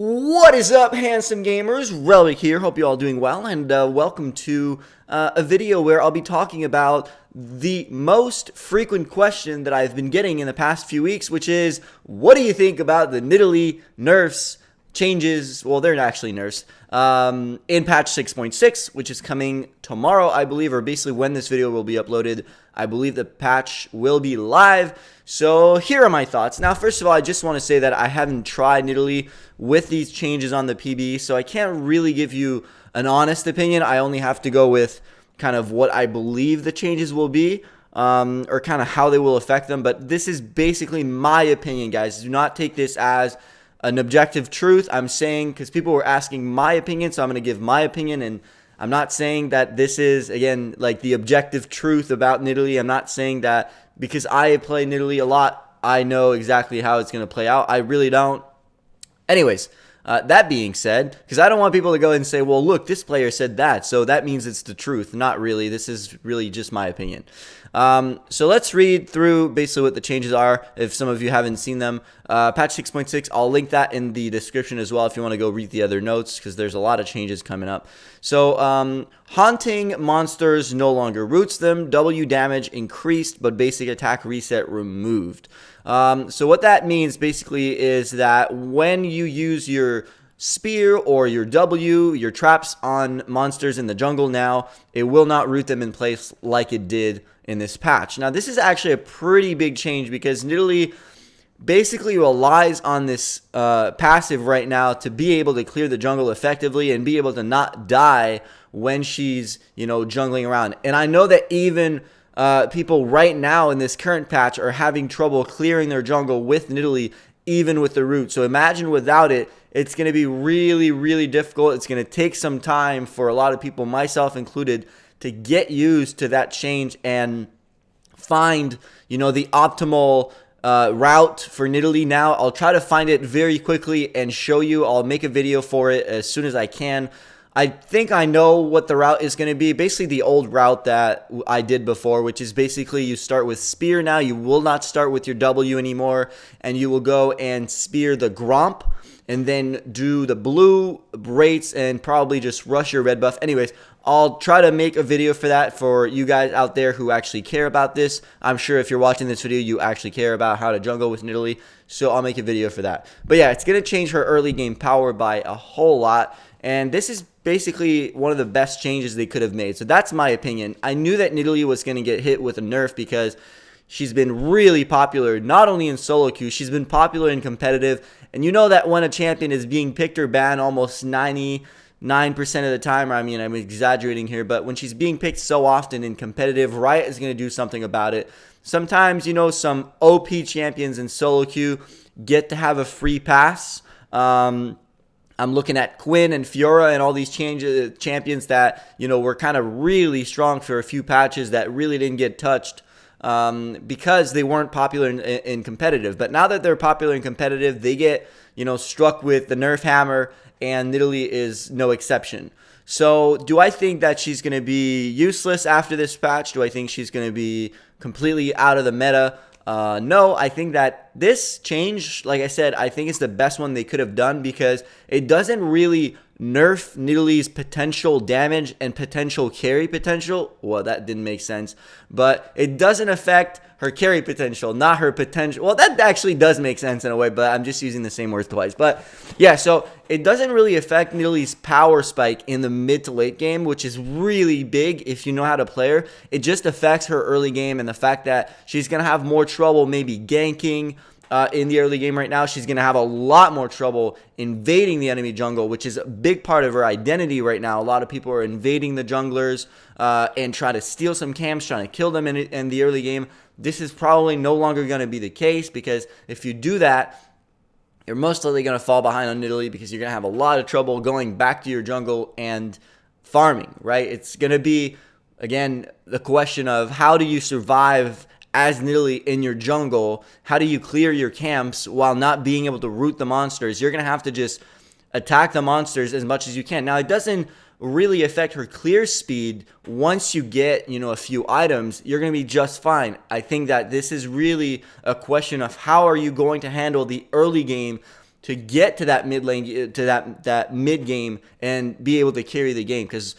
What is up, handsome gamers? Railerik here. Hope you all doing well, and welcome to a video where I'll be talking about the most frequent question that I've been getting in the past few weeks, which is, what do you think about the Nidalee NERFS changes? Well, they're not actually NERFS. In patch 6.6, which is coming tomorrow, I believe, or basically when this video will be uploaded. I believe the patch will be live. So here are my thoughts. Now, first of all, I just want to say that I haven't tried Nidalee with these changes on the PB, so I can't really give you an honest opinion. I only have to go with kind of what I believe the changes will be, or kind of how they will affect them. But this is basically my opinion, guys. Do not take this as an objective truth. I'm saying, because people were asking my opinion, so I'm going to give my opinion, and I'm not saying that this is, again, like the objective truth about Nidalee. I'm not saying that because I play Nidalee a lot, I know exactly how it's going to play out. I really don't. Anyways, that being said, because I don't want people to go and say, well, look, this player said that, so that means it's the truth. Not really. This is really just my opinion. So let's read through basically what the changes are, if some of you haven't seen them. Patch 6.6, I'll link that in the description as well if you want to go read the other notes, because there's a lot of changes coming up. So, haunting monsters no longer roots them. W damage increased, but basic attack reset removed. So what that means basically is that when you use your spear or your W, your traps on monsters in the jungle now, it will not root them in place like it did in this patch. Now, this is actually a pretty big change because Nidalee basically relies on this passive right now to be able to clear the jungle effectively and be able to not die when she's, jungling around. And I know that even people right now in this current patch are having trouble clearing their jungle with Nidalee, even with the root. So imagine without it, it's going to be really, really difficult. It's going to take some time for a lot of people, myself included, to get used to that change and find, the optimal route for Nidalee now. I'll try to find it very quickly and show you. I'll make a video for it as soon as I can. I think I know what the route is going to be. Basically the old route that I did before, which is basically you start with spear now. You will not start with your W anymore, and you will go and spear the Gromp and then do the blue rates and probably just rush your red buff. Anyways, I'll try to make a video for that for you guys out there who actually care about this. I'm sure if you're watching this video, you actually care about how to jungle with Nidalee, so I'll make a video for that. But yeah, it's going to change her early game power by a whole lot, and this is basically one of the best changes they could have made. So that's my opinion. I knew that Nidalee was going to get hit with a nerf because she's been really popular, not only in solo queue, she's been popular in competitive. And you know that when a champion is being picked or banned almost 99% of the time, I mean, I'm exaggerating here, but when she's being picked so often in competitive, Riot is going to do something about it. Sometimes, some OP champions in solo queue get to have a free pass. I'm looking at Quinn and Fiora and all these champions that, were kind of really strong for a few patches that really didn't get touched because they weren't popular in competitive. But now that they're popular in competitive, they get, struck with the Nerf hammer, and Nidalee is no exception. So do I think that she's going to be useless after this patch? Do I think she's going to be completely out of the meta? No, I think that this change, like I said, I think it's the best one they could have done because it doesn't really nerf Nidalee's potential damage and potential carry potential. Well, that didn't make sense, but it doesn't affect her carry potential, not her potential. Well, that actually does make sense in a way, but I'm just using the same word twice. But yeah, so it doesn't really affect Nidalee's power spike in the mid to late game, which is really big if you know how to play her. It just affects her early game and the fact that she's going to have more trouble maybe ganking in the early game right now. She's going to have a lot more trouble invading the enemy jungle, which is a big part of her identity right now. A lot of people are invading the junglers and trying to steal some camps, trying to kill them in the early game. This is probably no longer going to be the case because if you do that, you're most likely going to fall behind on Nidalee because you're going to have a lot of trouble going back to your jungle and farming, right? It's going to be, again, the question of how do you survive as Nidalee in your jungle? How do you clear your camps while not being able to root the monsters? You're going to have to just attack the monsters as much as you can. Now, it doesn't really affect her clear speed. Once you get, a few items, you're going to be just fine. I think that this is really a question of how are you going to handle the early game to get to that mid lane, to that mid game, and be able to carry the game. Because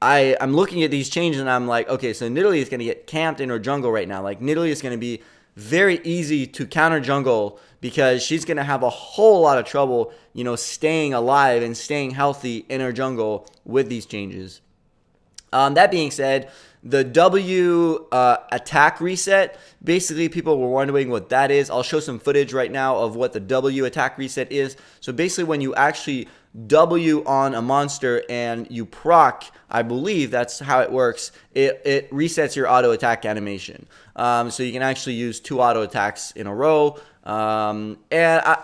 I'm looking at these changes and I'm like, okay, so Nidalee is going to get camped in her jungle right now. Like, Nidalee is going to be very easy to counter jungle because she's going to have a whole lot of trouble, staying alive and staying healthy in her jungle with these changes. That being said, the W attack reset, basically people were wondering what that is. I'll show some footage right now of what the W attack reset is. So basically when you actually W on a monster and you proc, I believe that's how it works, it resets your auto attack animation. So you can actually use 2 auto attacks in a row. And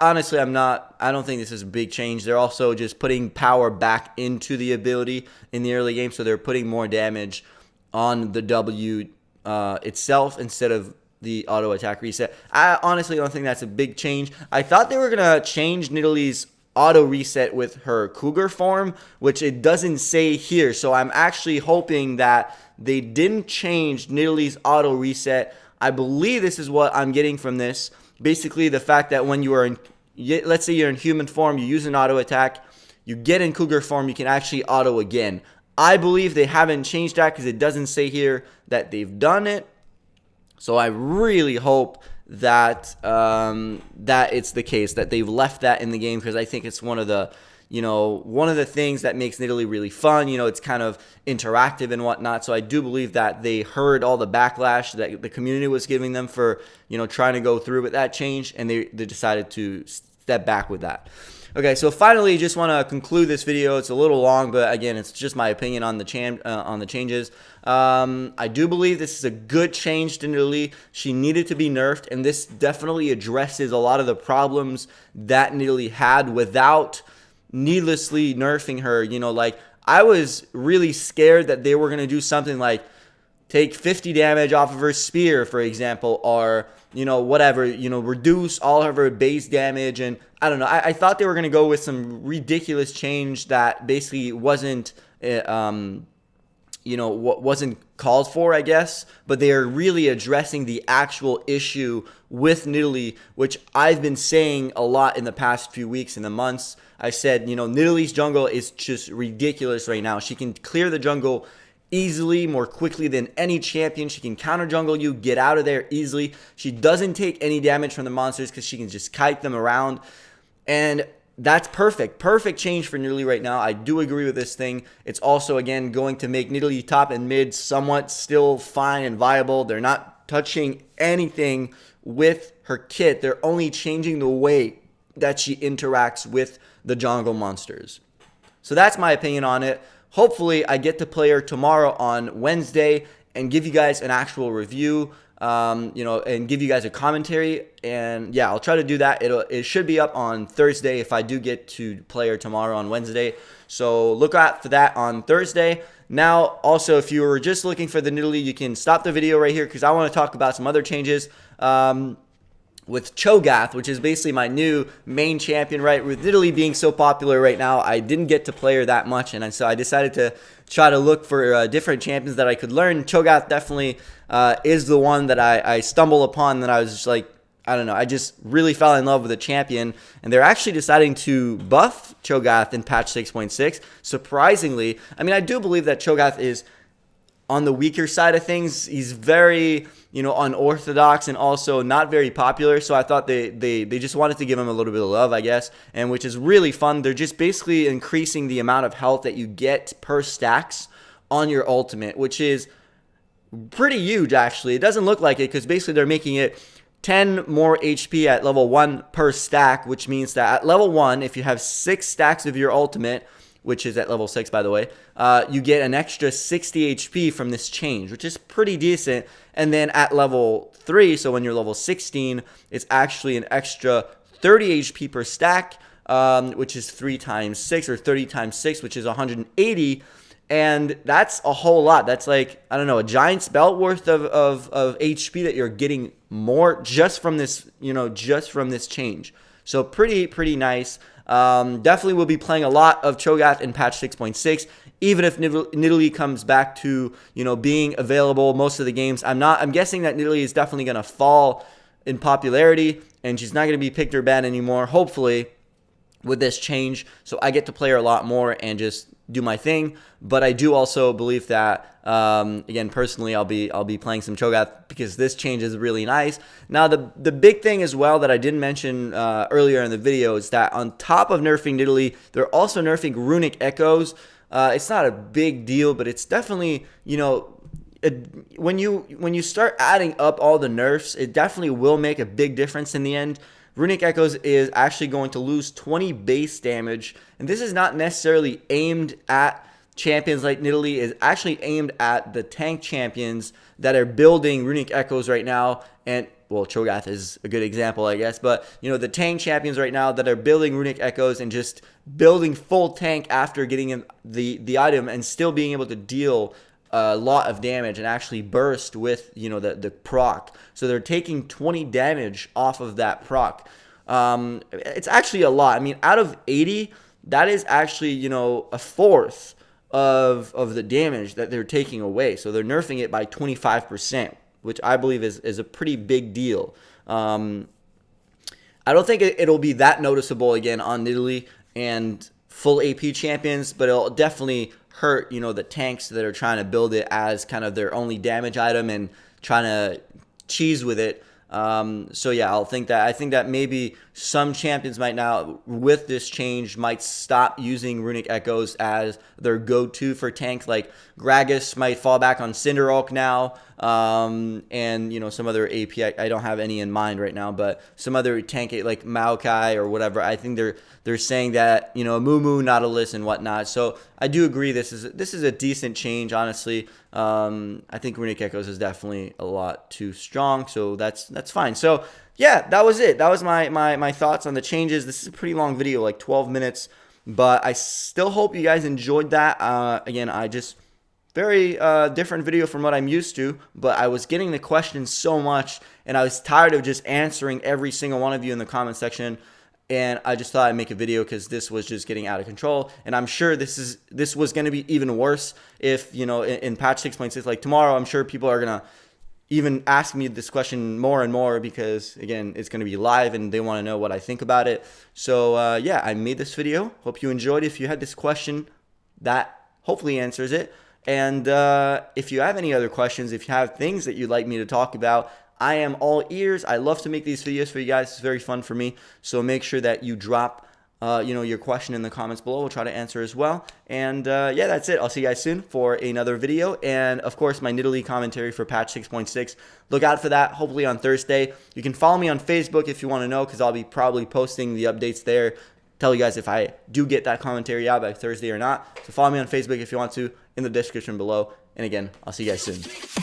honestly, I don't think this is a big change. They're also just putting power back into the ability in the early game, so they're putting more damage on the W itself instead of the auto attack reset. I honestly don't think that's a big change. I thought they were going to change Nidalee's auto reset with her cougar form, which it doesn't say here. So I'm actually hoping that they didn't change Nidalee's auto reset. I believe this is what I'm getting from this. Basically, the fact that when you are in, let's say you're in human form, you use an auto attack, you get in cougar form, you can actually auto again. I believe they haven't changed that because it doesn't say here that they've done it. So I really hope that that it's the case, that they've left that in the game, because I think it's one of the things that makes Nidalee really fun. It's kind of interactive and whatnot. So I do believe that they heard all the backlash that the community was giving them for, trying to go through with that change, and they decided to step back with that. Okay, so finally, just want to conclude this video. It's a little long, but again, it's just my opinion on the changes. I do believe this is a good change to Nidalee. She needed to be nerfed, and this definitely addresses a lot of the problems that Nidalee had without needlessly nerfing her. Like, I was really scared that they were going to do something like take 50 damage off of her spear, for example, or whatever, reduce all of her base damage. And I don't know, I thought they were going to go with some ridiculous change that basically wasn't wasn't called for, I guess. But they are really addressing the actual issue with Nidalee, which I've been saying a lot in the past few weeks and the months. I said, Nidalee's jungle is just ridiculous right now. She can clear the jungle easily, more quickly than any champion. She can counter jungle you, get out of there easily. She doesn't take any damage from the monsters because she can just kite them around. And that's perfect. Perfect change for Nidalee right now. I do agree with this thing. It's also, again, going to make Nidalee top and mid somewhat still fine and viable. They're not touching anything with her kit. They're only changing the way that she interacts with the jungle monsters. So that's my opinion on it. Hopefully, I get to play her tomorrow on Wednesday and give you guys an actual review, and give you guys a commentary. And yeah, I'll try to do that. It should be up on Thursday if I do get to play her tomorrow on Wednesday. So look out for that on Thursday. Now, also, if you were just looking for the Nidalee, you can stop the video right here because I want to talk about some other changes. With cho'gath, which is basically my new main champion, right? With Nidalee being so popular right now, I didn't get to play her that much, and so I decided to try to look for different champions that I could learn. Cho'gath definitely is the one that I stumbled upon, that I was just like, I don't know, I just really fell in love with the champion, and they're actually deciding to buff cho'gath in patch 6.6. Surprisingly, I mean, I do believe that cho'gath is on the weaker side of things. He's very, unorthodox and also not very popular. So I thought they just wanted to give him a little bit of love, I guess, and which is really fun. They're just basically increasing the amount of health that you get per stacks on your ultimate, which is pretty huge, actually. It doesn't look like it because basically they're making it 10 more HP at level 1 per stack, which means that at level 1, if you have 6 stacks of your ultimate, which is at level 6, by the way, you get an extra 60 HP from this change, which is pretty decent. And then at level 3, so when you're level 16, it's actually an extra 30 HP per stack, which is 3 times 6, or 30 times 6, which is 180. And that's a whole lot. That's like, I don't know, a giant's belt worth of HP that you're getting more just from this, just from this change. So pretty nice. Definitely will be playing a lot of cho'gath in patch 6.6, even if Nidalee comes back to, being available most of the games. I'm guessing that Nidalee is definitely going to fall in popularity, and she's not going to be picked or banned anymore, hopefully. with this change, so I get to play her a lot more and just do my thing. But I do also believe that again, personally, I'll be playing some cho'gath because this change is really nice. Now the big thing as well that I didn't mention earlier in the video is that on top of nerfing Nidalee, they're also nerfing runic echoes. It's not a big deal, but it's definitely, you know, when you start adding up all the nerfs, it definitely will make a big difference in the end. Runic Echoes is actually going to lose 20 base damage, and this is not necessarily aimed at champions like Nidalee. It's actually aimed at the tank champions that are building Runic Echoes right now. And well, cho'gath is a good example, I guess, but you know, the tank champions right now that are building Runic Echoes and just building full tank after getting the item and still being able to deal a lot of damage and actually burst with, you know, the proc. So they're taking 20 damage off of that proc. It's actually a lot. I mean, out of 80, that is actually, you know, a fourth of the damage that they're taking away. So they're nerfing it by 25%, which I believe is a pretty big deal. I don't think it'll be that noticeable again on Nidalee and full AP champions, but it'll definitely hurt, you know, the tanks that are trying to build it as kind of their only damage item and trying to cheese with it. So yeah, I think that maybe some champions might now, with this change, might stop using Runic Echoes as their go-to for tank. Like Gragas might fall back on Cinderulk now, and you know, some other AP. I don't have any in mind right now, but some other tank like Maokai or whatever. I think they're saying that, you know, Moo, Nautilus and whatnot. So I do agree this is a decent change, honestly. I think Runic Echoes is definitely a lot too strong, so that's fine. So yeah, that was it. That was my thoughts on the changes. This is a pretty long video, like 12 minutes, but I still hope you guys enjoyed that. Again, I just very different video from what I'm used to, but I was getting the questions so much, and I was tired of just answering every single one of you in the comment section. And I just thought I'd make a video because this was just getting out of control. And I'm sure this was going to be even worse if, you know, in patch 6.6, like tomorrow, I'm sure people are going to even ask me this question more and more because, again, it's going to be live and they want to know what I think about it. So, yeah, I made this video. Hope you enjoyed. If you had this question, that hopefully answers it. And if you have any other questions, if you have things that you'd like me to talk about, I am all ears. I love to make these videos for you guys. It's very fun for me. So make sure that you drop, you know, your question in the comments below. We'll try to answer as well. And yeah, that's it. I'll see you guys soon for another video. And of course, my Nidalee commentary for patch 6.6. Look out for that. Hopefully on Thursday. You can follow me on Facebook if you want to know, because I'll be probably posting the updates there. Tell you guys if I do get that commentary out by Thursday or not. So follow me on Facebook if you want to, in the description below. And again, I'll see you guys soon.